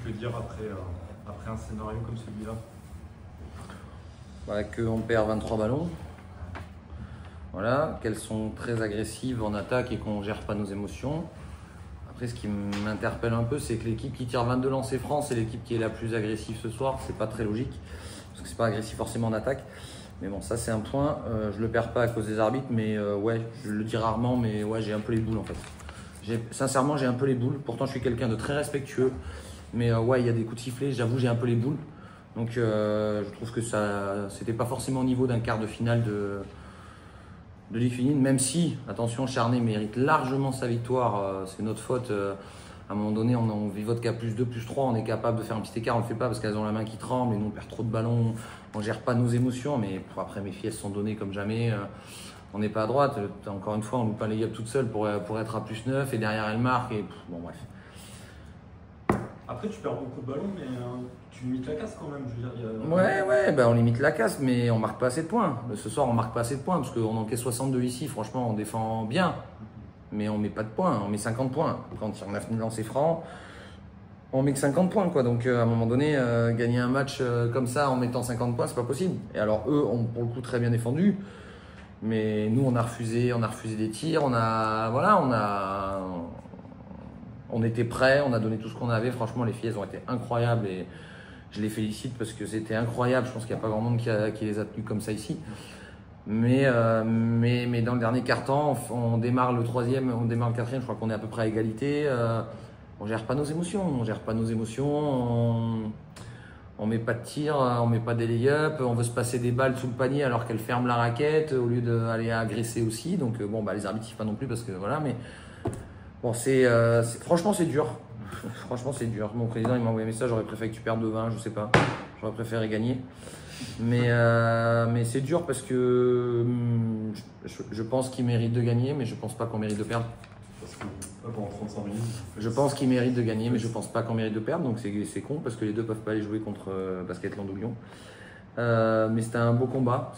peux dire après un scénario comme celui-là? Qu'on perd 23 ballons. Voilà, qu'elles sont très agressives en attaque et qu'on ne gère pas nos émotions. Après, ce qui m'interpelle un peu, c'est que l'équipe qui tire 22 lancers francs, c'est l'équipe qui est la plus agressive ce soir. C'est pas très logique, parce que c'est pas agressif forcément en attaque. Mais bon, ça c'est un point. Je le perds pas à cause des arbitres, mais ouais, je le dis rarement, mais ouais, j'ai un peu les boules en fait. Sincèrement, j'ai un peu les boules. Pourtant, je suis quelqu'un de très respectueux, mais ouais, il y a des coups de sifflet. J'avoue, j'ai un peu les boules. Donc, je trouve que ça, c'était pas forcément au niveau d'un quart de finale de Ligue féminine, même si, attention, Charnay mérite largement sa victoire, c'est notre faute. À un moment donné, on vivote qu'à +2, +3, on est capable de faire un petit écart, on le fait pas parce qu'elles ont la main qui tremble et nous on perd trop de ballons, on gère pas nos émotions, mais après mes filles elles se sont données comme jamais, on n'est pas à droite, encore une fois on loupe un lay-up toute seule pour être à +9 et derrière elle marque et bon bref. Après, tu perds beaucoup de ballons, mais tu limites la casse quand même. Je veux dire, Ouais, on limite la casse, mais on marque pas assez de points. Ce soir, on marque pas assez de points, parce qu'on encaisse 62 ici. Franchement, on défend bien, mais on met pas de points. On met 50 points. Quand on a fini de lancer franc, on met que 50 points, quoi. Donc, à un moment donné, gagner un match comme ça en mettant 50 points, c'est pas possible. Et alors, eux ont pour le coup très bien défendu, mais nous, on a refusé des tirs. On était prêts, on a donné tout ce qu'on avait. Franchement, les filles, elles ont été incroyables et je les félicite parce que c'était incroyable. Je pense qu'il n'y a pas grand monde qui les a tenues comme ça ici. Mais dans le dernier quart-temps, on démarre le troisième, on démarre le quatrième. Je crois qu'on est à peu près à égalité. On gère pas nos émotions. On met pas de tir, on met pas des lay-up. On veut se passer des balles sous le panier alors qu'elles ferment la raquette au lieu d'aller agresser aussi. Donc bon, les arbitres ne pas non plus parce que voilà, mais. Bon, franchement, c'est dur. Franchement, c'est dur. Mon président, il m'a envoyé un message, j'aurais préféré que tu perdes de 20, je sais pas. J'aurais préféré gagner. Mais c'est dur parce que je pense qu'il mérite de gagner, mais je pense pas qu'on mérite de perdre. Parce que pendant 35 minutes. Je pense qu'il mérite de gagner, mais je pense pas qu'on mérite de perdre. Donc c'est con parce que les deux peuvent pas aller jouer contre Basket Landouillon. Mais c'était un beau combat.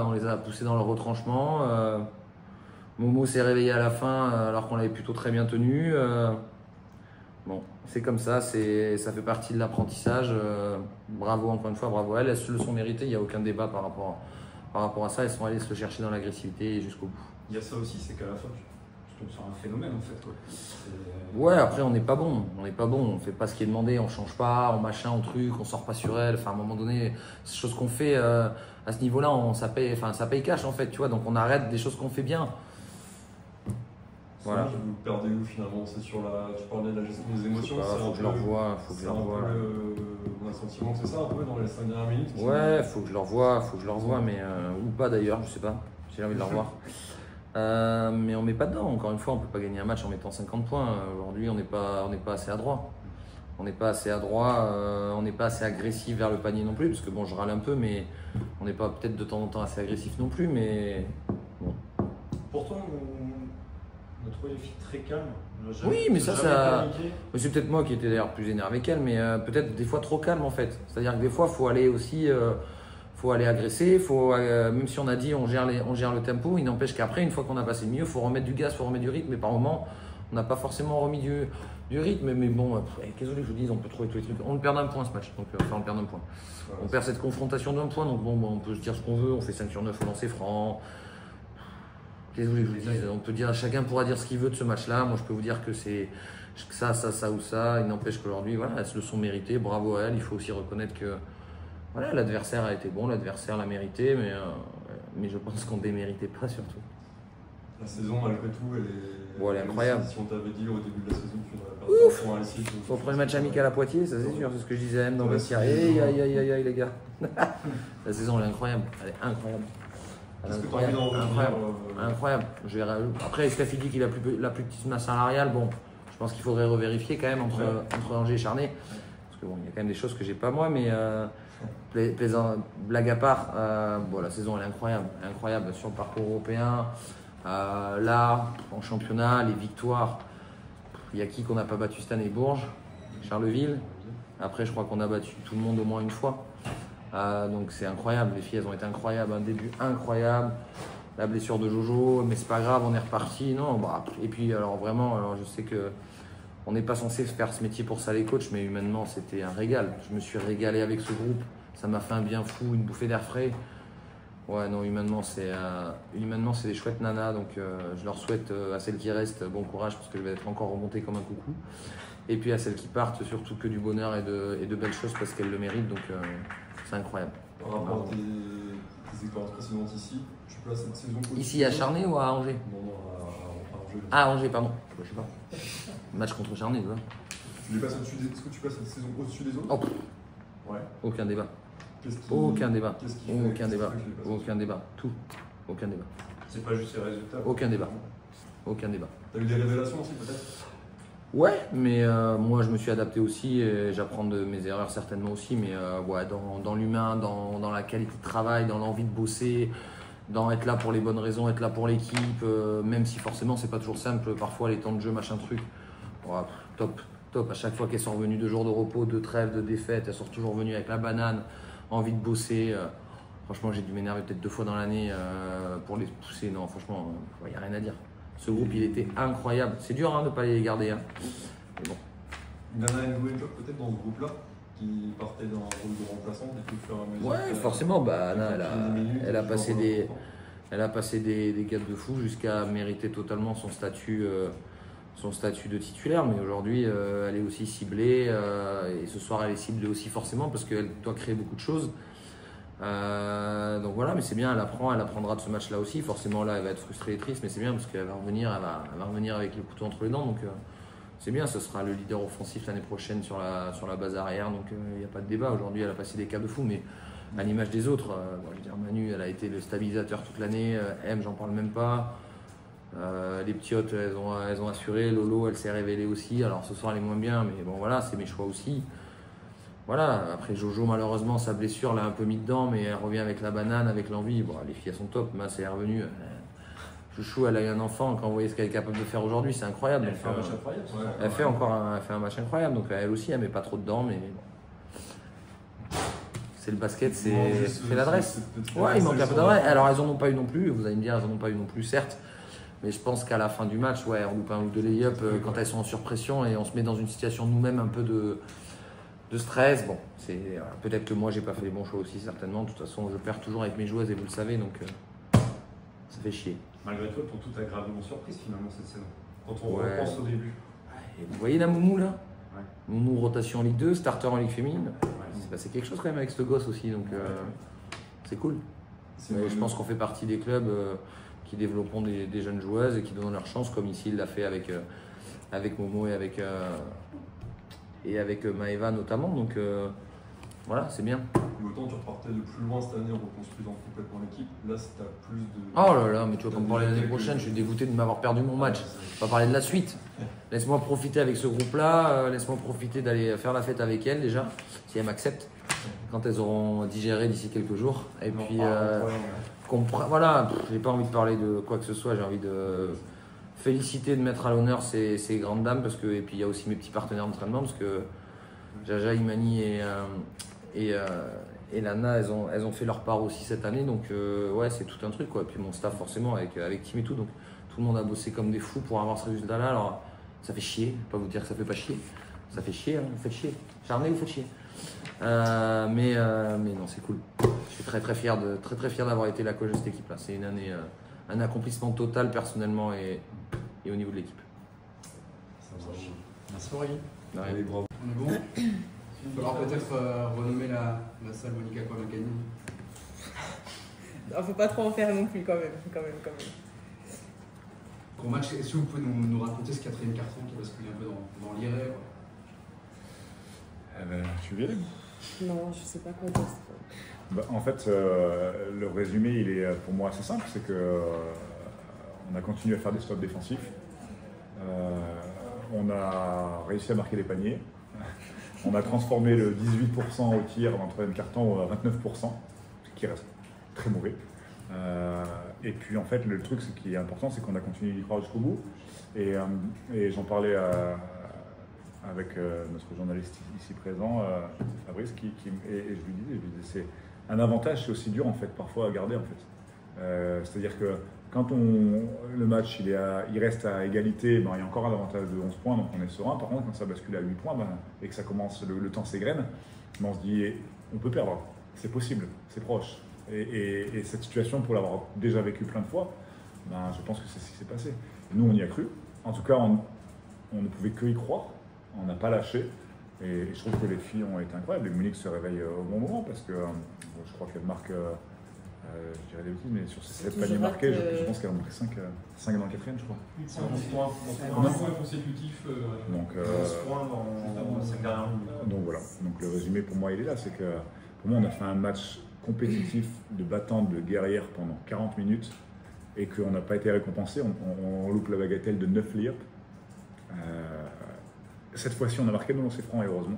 On les a poussés dans leur retranchement. Momo s'est réveillé à la fin alors qu'on l'avait plutôt très bien tenu. Bon, c'est comme ça, ça fait partie de l'apprentissage. Bravo encore une fois, bravo à elles. Elles se le sont méritées, il n'y a aucun débat par rapport à ça. Elles sont allées se chercher dans l'agressivité jusqu'au bout. Il y a ça aussi, c'est qu'à la fin, tu tombes sur un phénomène en fait. Ouais, après on n'est pas bon, on fait pas ce qui est demandé, on change pas, on machin, on truc, on sort pas sur elle. Enfin, à un moment donné, ces choses qu'on fait à ce niveau-là, ça paye cash en fait, tu vois. Donc on arrête des choses qu'on fait bien. Voilà. Vous perdez où finalement? C'est sur tu parlais de la gestion des émotions. Faut que je le revoie. On a le sentiment que c'est ça un peu dans les 5 dernières minutes. Ouais, faut que je le revoie, mais ou pas d'ailleurs, je sais pas. J'ai envie de le revoir. Mais on met pas dedans. Encore une fois, on peut pas gagner un match en mettant 50 points. Aujourd'hui, on n'est pas assez adroit. On n'est pas assez agressif vers le panier non plus, parce que bon, je râle un peu, mais on n'est pas peut-être de temps en temps assez agressif non plus, mais bon. Pourtant, on a trouvé les filles très calmes. Oui, mais ça. C'est peut-être moi qui étais d'ailleurs plus énervé qu'elle, mais peut-être des fois trop calme en fait. C'est-à-dire que des fois, il faut aller aussi. Faut aller agresser, même si on a dit on gère le tempo, il n'empêche qu'après, une fois qu'on a passé le milieu, il faut remettre du gaz, il faut remettre du rythme. Mais par moment, on n'a pas forcément remis du rythme. Mais bon, qu'est-ce que je vous dis, on peut trouver tous les trucs. On le perd d'un point ce match, donc on le perd d'un point. Ouais, on perd cette confrontation d'un point, donc bon, on peut se dire ce qu'on veut, on fait 5 sur 9 au lancer franc. Qu'est-ce que je vous dise, on peut dire, chacun pourra dire ce qu'il veut de ce match-là. Moi, je peux vous dire que c'est ça ou ça. Il n'empêche qu'aujourd'hui, voilà, elles se le sont méritées. Bravo à elles. Il faut aussi reconnaître que. Voilà, l'adversaire a été bon, l'adversaire l'a mérité, mais je pense qu'on ne déméritait pas surtout. La saison, malgré tout, elle est incroyable. Si on t'avait dit au début de la saison que tu n'aurais pas fait un point ici. Au premier match amical à Poitiers, ça c'est sûr, c'est ce que je disais à M dans le vestiaire. Aïe les gars. La saison, elle est incroyable. Elle est incroyable. Incroyable. Après, Escafi dit qu'il a la plus petite masse salariale. Bon, je pense qu'il faudrait revérifier quand même entre Angers et Charnay. Parce que bon, il y a quand même des choses que j'ai pas moi, mais blague à part, la saison elle est incroyable sur le parcours européen. Là, en championnat, les victoires, il y a qui qu'on n'a pas battu cette année? Bourges, Charleville. Après, je crois qu'on a battu tout le monde au moins une fois. Donc c'est incroyable, les filles elles ont été incroyables, un début incroyable. La blessure de Jojo, mais c'est pas grave, on est reparti. Non, et puis alors vraiment, je sais que on n'est pas censé faire ce métier pour ça les coachs, mais humainement c'était un régal. Je me suis régalé avec ce groupe, ça m'a fait un bien fou, une bouffée d'air frais. Ouais, non, humainement c'est des chouettes nanas, donc je leur souhaite à celles qui restent bon courage parce que je vais être encore remontée comme un coucou. Et puis à celles qui partent, surtout que du bonheur et de belles choses parce qu'elles le méritent, donc c'est incroyable. Par rapport à tes expériences précédentes ici, tu places cette saison Ici à Charnay ou à Angers? Non, à Angers. Ah, à Angers, pardon. Je sais pas. Match contre Charnay, tu vois. Est-ce que tu places cette saison au-dessus des autres? Oh, Ouais. aucun débat. Aucun Débat. débat. Aucun débat. Tout. Aucun débat. C'est pas juste les résultats. Aucun débat. Aucun débat. T'as eu des révélations aussi peut-être? Ouais, mais moi je me suis adapté aussi et j'apprends de mes erreurs certainement aussi, mais ouais, dans l'humain, dans la qualité de travail, dans l'envie de bosser, dans être là pour les bonnes raisons, être là pour l'équipe, même si forcément c'est pas toujours simple, parfois les temps de jeu, machin truc. Ouais, top. À chaque fois qu'elles sont revenues 2 jours de repos, de trêve, de défaite, elles sont toujours revenues avec la banane, envie de bosser. Franchement, j'ai dû m'énerver peut-être 2 fois dans l'année pour les pousser. Non, franchement, il n'y a rien à dire. Ce groupe, il était incroyable. C'est dur de ne pas les garder. Hein. Mais bon. Nana N'Goué peut-être dans ce groupe-là, qui partait dans un rôle de remplaçante et puis au fur et à mesure. Ouais, forcément. Bah, Anna, elle a passé des gaps de fou jusqu'à mériter totalement son statut de titulaire. Mais aujourd'hui, elle est aussi ciblée. Et ce soir, elle est ciblée aussi forcément parce qu'elle doit créer beaucoup de choses. Donc voilà, mais c'est bien, elle apprendra de ce match-là aussi. Forcément, là, elle va être frustrée et triste, mais c'est bien parce qu'elle va revenir, elle va revenir avec le couteau entre les dents. Donc c'est bien, ce sera le leader offensif l'année prochaine sur la base arrière. Donc il n'y a pas de débat. Aujourd'hui, elle a passé des caps de fou, mais à l'image des autres, je veux dire, Manu, elle a été le stabilisateur toute l'année. M, j'en parle même pas. Les petiotes, elles ont assuré. Lolo, elle s'est révélée aussi. Alors ce soir, elle est moins bien, mais bon, voilà, c'est mes choix aussi. Voilà, après Jojo, malheureusement, sa blessure l'a un peu mis dedans, mais elle revient avec la banane, avec l'envie. Bon, les filles, elles sont top. Mas, elle est revenue. Chouchou, elle a eu un enfant. Quand vous voyez ce qu'elle est capable de faire aujourd'hui, c'est incroyable. Elle fait un match incroyable. Elle fait un match incroyable. Donc, elle aussi, elle met pas trop dedans, mais bon. C'est le basket, c'est l'adresse. Ouais, il manque un peu d'adresse. Alors, elles en ont pas eu non plus. Vous allez me dire, elles en ont pas eu non plus, certes. Mais je pense qu'à la fin du match, ouais, on loupe un ou deux lay-up quand elles sont en surpression et on se met dans une situation nous-mêmes un peu de stress. Bon, c'est peut-être que moi j'ai pas fait les bons choix aussi certainement. De toute façon, je perds toujours avec mes joueuses et vous le savez, donc ça fait chier. Malgré tout, pour tout agréablement surprise finalement cette saison. Quand on Ouais. repense au début. Et vous voyez la Moumou là? Ouais. Moumou rotation en Ligue 2, starter en Ligue féminine. Ouais. C'est passé quelque chose quand même avec ce gosse aussi, donc c'est cool. Mais je pense qu'on fait partie des clubs qui développeront des jeunes joueuses et qui donnent leur chance, comme ici il l'a fait avec Momo et avec Maëva notamment. Donc voilà, c'est bien. Et autant tu repartais de plus loin cette année en reconstruisant complètement l'équipe. Là, si tu as plus de. Oh là là, mais tu vas pas me parler l'année prochaine, je suis dégoûté de m'avoir perdu mon match. On va parler de la suite. Laisse-moi profiter avec ce groupe-là, laisse-moi profiter d'aller faire la fête avec elles déjà, si elles m'acceptent, quand elles auront digéré d'ici quelques jours. Et puis, voilà, j'ai pas envie de parler de quoi que ce soit, j'ai envie de féliciter, de mettre à l'honneur ces grandes dames, parce que, et puis il y a aussi mes petits partenaires d'entraînement, parce que Jaja, Imani et Lana, elles ont fait leur part aussi cette année, donc ouais, c'est tout un truc, quoi. Et puis mon staff, forcément, avec Tim et tout, donc tout le monde a bossé comme des fous pour avoir ce résultat-là. Alors, ça fait chier, je vais pas vous dire que ça fait pas chier. Ça fait chier, hein, vous faites chier. Charnay, vous faites chier. Mais non, c'est cool. Je suis très fier d'avoir été la coach de cette équipe-là. C'est une année, un accomplissement total personnellement et au niveau de l'équipe. Ça marche. Merci Aurélie. Allez, bravo. On est bon. Il va falloir peut-être renommer la salle Monica Kouamakani. Non, faut pas trop en faire non plus quand même. Gros match, est-ce que vous pouvez nous raconter ce quatrième carton qui bascule un peu dans l'irré? Tu viens? Non, je sais pas quoi dire. En fait, le résumé, il est pour moi assez simple, c'est que on a continué à faire des stops défensifs. On a réussi à marquer des paniers. On a transformé le 18% au tir dans le troisième carton à 29%, ce qui reste très mauvais. Et puis en fait, le truc qui est important, c'est qu'on a continué d'y croire jusqu'au bout. Et j'en parlais avec notre journaliste ici présent, Fabrice, et je lui disais, c'est un avantage, c'est aussi dur en fait parfois à garder en fait. C'est-à-dire que quand le match il reste à égalité, ben, il y a encore un avantage de 11 points, donc on est serein. Par contre, quand ça bascule à 8 points ben, et que ça commence, le temps s'égrène, ben, on se dit on peut perdre, c'est possible, c'est proche. Et cette situation, pour l'avoir déjà vécu plein de fois, ben, je pense que c'est ce qui s'est passé. Nous, on y a cru. En tout cas, on ne pouvait que y croire. On n'a pas lâché. Et je trouve que les filles ont été incroyables. Et Monique se réveille au bon moment parce que je crois qu'elle marque, je dirais des bêtises, mais sur ces 7 paniers marqués, je pense qu'elle a marqué 5 dans le quatrième, je crois. 11 points consécutifs. Donc, 11 points dans cette dernière minute. Donc voilà. Donc le résumé pour moi, il est là. C'est que pour moi, on a fait un match compétitif de battante, de guerrière pendant 40 minutes et qu'on n'a pas été récompensé. On loupe la bagatelle de 9 layups. Cette fois-ci, on a marqué nos lancers francs, et heureusement.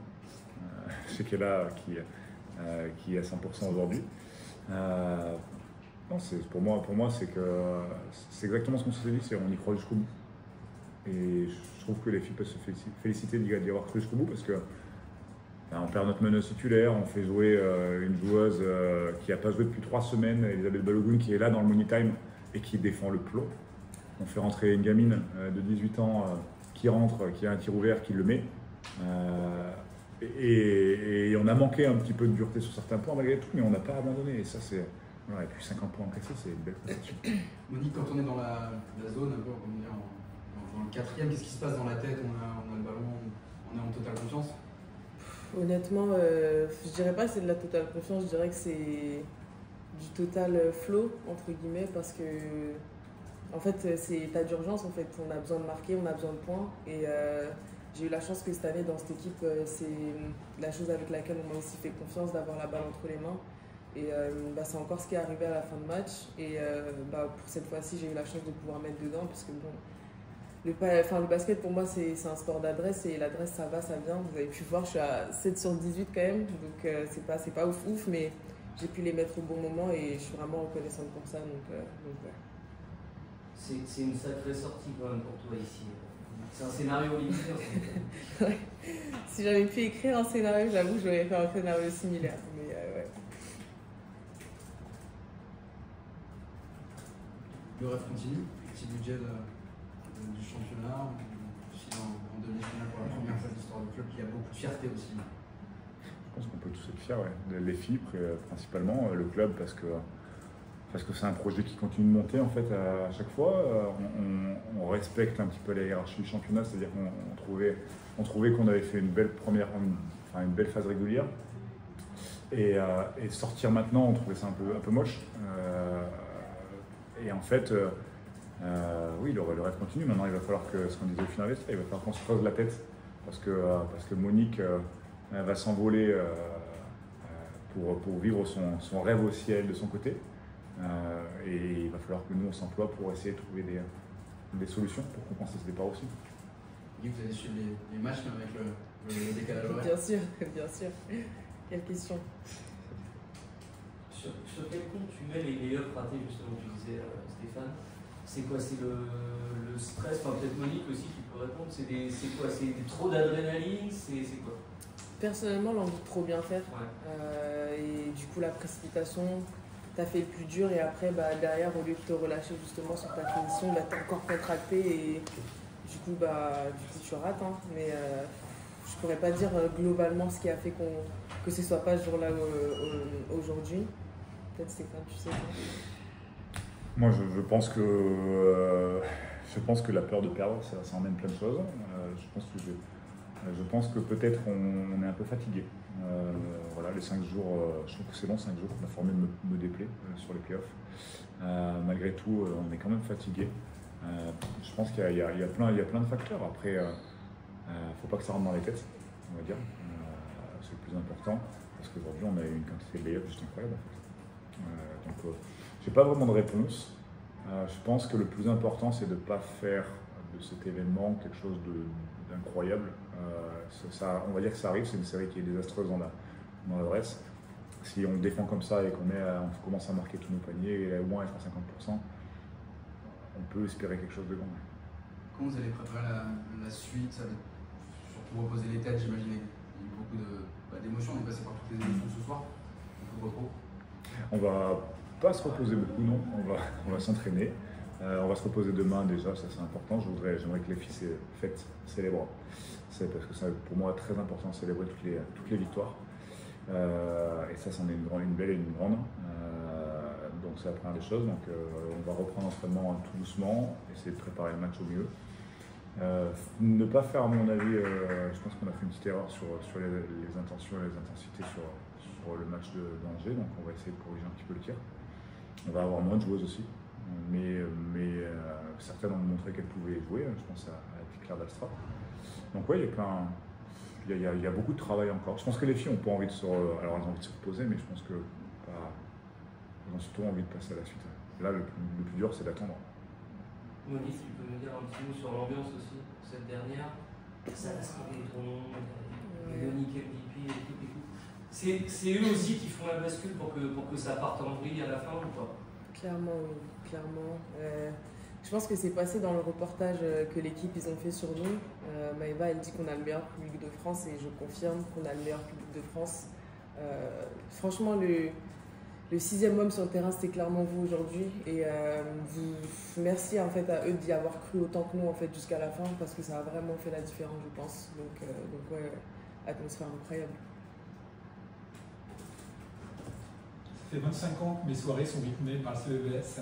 C'est qu'elle a qui est à 100% aujourd'hui. Non, pour moi, c'est que c'est exactement ce qu'on s'est dit, c'est on y croit jusqu'au bout. Et je trouve que les filles peuvent se féliciter d'y avoir cru jusqu'au bout parce que on perd notre meneuse titulaire, on fait jouer une joueuse qui n'a pas joué depuis 3 semaines, Elisabeth Balogun, qui est là dans le money time et qui défend le plomb. On fait rentrer une gamine de 18 ans qui rentre, qui a un tir ouvert, qui le met. Et on a manqué un petit peu de dureté sur certains points malgré tout, mais on n'a pas abandonné. Et ça, c'est. Voilà, et puis 50 points encaissés, c'est une belle prestation. Monique, quand on est dans la zone, un peu, dans le quatrième, qu'est-ce qui se passe dans la tête? On a le ballon, on est en totale confiance? Honnêtement, je dirais pas que c'est de la totale confiance, je dirais que c'est du total flow, entre guillemets, parce que en fait, c'est état d'urgence, en fait. On a besoin de marquer, on a besoin de points. Et j'ai eu la chance que cette année, dans cette équipe, c'est la chose avec laquelle on m'a aussi fait confiance, d'avoir la balle entre les mains. Et c'est encore ce qui est arrivé à la fin de match. Et pour cette fois-ci, j'ai eu la chance de pouvoir mettre dedans, parce que bon, le basket pour moi, c'est un sport d'adresse, et l'adresse, ça va, ça vient. Vous avez pu voir, je suis à 7 sur 18 quand même, donc c'est pas ouf, mais j'ai pu les mettre au bon moment et je suis vraiment reconnaissante pour ça. Donc ouais. C'est une sacrée sortie quand même pour toi ici. C'est un scénario limité. Ouais. Si j'avais pu écrire un scénario, j'avoue, j'aurais fait un scénario similaire. Mais ouais. Le rêve continue, petit budget du championnat, aussi en demi-finale pour la première fois de l'histoire du club, qui a beaucoup de fierté aussi. Je pense qu'on peut tous être fiers, ouais. Les filles principalement, le club parce que c'est un projet qui continue de monter en fait à chaque fois. On respecte un petit peu la hiérarchie du championnat, c'est-à-dire qu'on trouvait qu'on avait fait une belle une belle phase régulière. Et sortir maintenant, on trouvait ça un peu moche. Et en fait, oui, le rêve continue. Maintenant, il va falloir ce qu'on disait au final, il va falloir qu'on se creuse la tête parce que Monique va s'envoler pour vivre son rêve au ciel de son côté. Et il va falloir que nous on s'emploie pour essayer de trouver des solutions pour compenser ce départ aussi. Vous avez suivi les matchs même avec le décalage horaire? Bien sûr, bien sûr. Quelle question. Sur quel compte tu mets les layups ratés, justement, tu disais Stéphane? C'est quoi? C'est le stress? Enfin, peut-être Monique aussi qui peut répondre. C'est quoi? C'est trop d'adrénaline? C'est quoi? Personnellement, l'envie de trop bien faire. Ouais. Et du coup, la précipitation, t'as fait le plus dur, et après, derrière, au lieu de te relâcher justement sur ta finition, t'es encore contracté, et du coup, tu rates. Hein. Mais je pourrais pas dire globalement ce qui a fait que ce soit pas ce jour-là aujourd'hui. Peut-être Stéphane, tu sais. Moi, je pense que la peur de perdre, ça emmène plein de choses. Je pense que peut-être on est un peu fatigué. Voilà, les 5 jours, je trouve que c'est long, 5 jours. La formule me déplaît sur les playoffs. Malgré tout, on est quand même fatigué. Je pense qu'il y a plein de facteurs. Après, faut pas que ça rentre dans les têtes, on va dire. C'est le plus important. Parce qu'aujourd'hui, on a une quantité de layups juste incroyable. Donc, j'ai pas vraiment de réponse. Je pense que le plus important, c'est de ne pas faire de cet événement quelque chose d'incroyable. On va dire que ça arrive, c'est une série qui est désastreuse dans l'adresse. Si on défend comme ça et qu'on commence à marquer tous nos paniers et au moins être à 50%, on peut espérer quelque chose de grand. Comment vous allez préparer la suite? Ça va surtout reposer les têtes, j'imagine. Il y a eu beaucoup d'émotions, on est passé par toutes les émotions ce soir. Beaucoup de repos. On va pas se reposer beaucoup, non. On va s'entraîner. On va se reposer demain déjà, ça c'est important. J'aimerais que les filles célèbrent. C'est parce que c'est pour moi très important de célébrer toutes les victoires. Et ça, c'en est une belle et une grande. Donc c'est la première des choses. Donc on va reprendre l'entraînement tout doucement, essayer de préparer le match au mieux. Ne pas faire, à mon avis, je pense qu'on a fait une petite erreur sur les intentions et les intensités sur le match d'Angers. Donc on va essayer de corriger un petit peu le tir. On va avoir moins de joueuses aussi. Mais certaines ont montré qu'elles pouvaient jouer. Je pense à Claire d'Astra. Donc oui, il y a beaucoup de travail encore. Je pense que les filles n'ont pas envie de alors elles ont envie de se reposer, mais je pense que elles ont surtout envie de passer à la suite. Là, le plus dur, c'est d'attendre. Monique, tu peux me dire un petit mot sur l'ambiance aussi, cette dernière. Ça a scandé ton nom, Monique MVP et tout. C'est eux aussi qui font la bascule pour que ça parte en vrille à la fin ou pas? Clairement, oui, clairement. Je pense que c'est passé dans le reportage que l'équipe ils ont fait sur nous. Maëva, elle dit qu'on a le meilleur public de France et je confirme qu'on a le meilleur public de France. Franchement, le 6e homme sur le terrain, c'était clairement vous aujourd'hui. Et merci en fait à eux d'y avoir cru autant que nous en fait jusqu'à la fin parce que ça a vraiment fait la différence, je pense. Donc ouais, atmosphère incroyable. Ça fait 25 ans que mes soirées sont rythmées par le CEBS.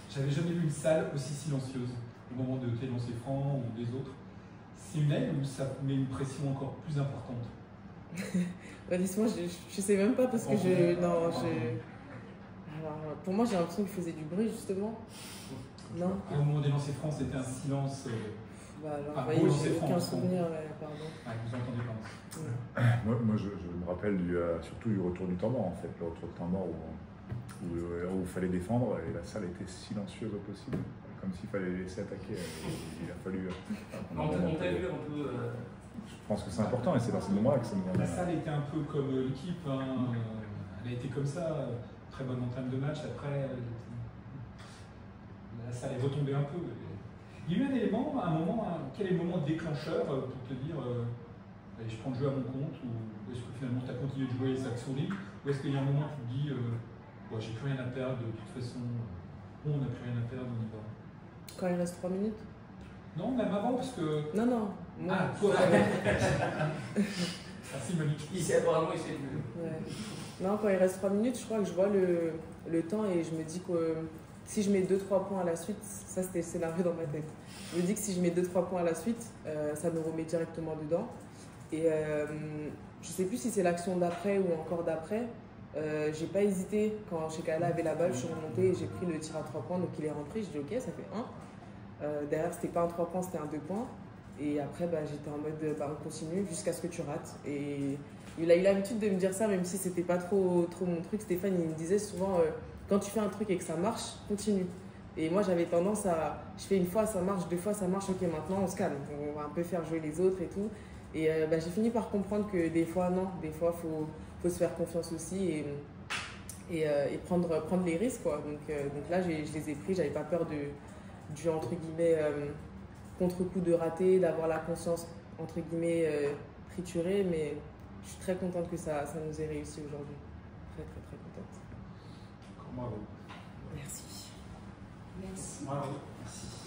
J'avais jamais vu une salle aussi silencieuse au moment de tes lancers francs ou des autres. C'est une aide ou ça met une pression encore plus importante? Honnêtement, je sais même pas parce que alors, pour moi, j'ai l'impression qu'il faisait du bruit justement. Non. Au moment des lancers francs, c'était un silence. Alors, j'ai aucun souvenir, pardon. Vous entendez pas. Moi, je me rappelle surtout du retour du temps mort, en fait. Le retour du temps mort où il fallait défendre et la salle était silencieuse au possible, comme s'il fallait laisser attaquer. Il a fallu. On t'a vu un peu. Je pense que c'est important et c'est dans ces moments-là que ça nous La salle était un peu comme l'équipe. Hein. Elle a été comme ça. Très bonne entame de match. Après, la salle est retombée un peu. Il y a eu un élément, un moment, quel est le moment déclencheur pour te dire allez, je prends le jeu à mon compte, ou est-ce que finalement tu as continué de jouer et ça te sourit, ou est-ce qu'il y a un moment où tu te dis j'ai plus rien à perdre, de toute façon, on n'a plus rien à perdre, on y va. Quand il reste 3 minutes? Non, même avant, parce que. Non. Moi, toi Merci Monique. Apparemment, il sait plus. Ouais. Non, quand il reste 3 minutes, je crois que je vois le temps et je me dis que si je mets 2-3 points à la suite, ça c'était le scénario dans ma tête. Je me dis que si je mets 2-3 points à la suite, ça me remet directement dedans. Et je sais plus si c'est l'action d'après ou encore d'après. J'ai pas hésité quand Shekala avait la balle, je suis remontée et j'ai pris le tir à 3 points, donc il est rentré. Je dis ok, ça fait 1. Derrière, c'était pas un 3 points, c'était un 2 points. Et après, j'étais en mode on continue jusqu'à ce que tu rates. Et il a eu l'habitude de me dire ça, même si c'était pas trop mon truc. Stéphane, il me disait souvent quand tu fais un truc et que ça marche, continue. Et moi, j'avais tendance à. Je fais une fois, ça marche, 2 fois, ça marche, ok, maintenant on se calme. On va un peu faire jouer les autres et tout. Et j'ai fini par comprendre que des fois, non, des fois, faut se faire confiance aussi et prendre les risques, quoi. Donc là, je les ai pris, j'avais pas peur du entre guillemets, contre-coup de rater, d'avoir la conscience, entre guillemets, triturée, mais je suis très contente que ça nous ait réussi aujourd'hui. Très, très, très contente. Bravo. Merci. Merci. Bravo. Merci.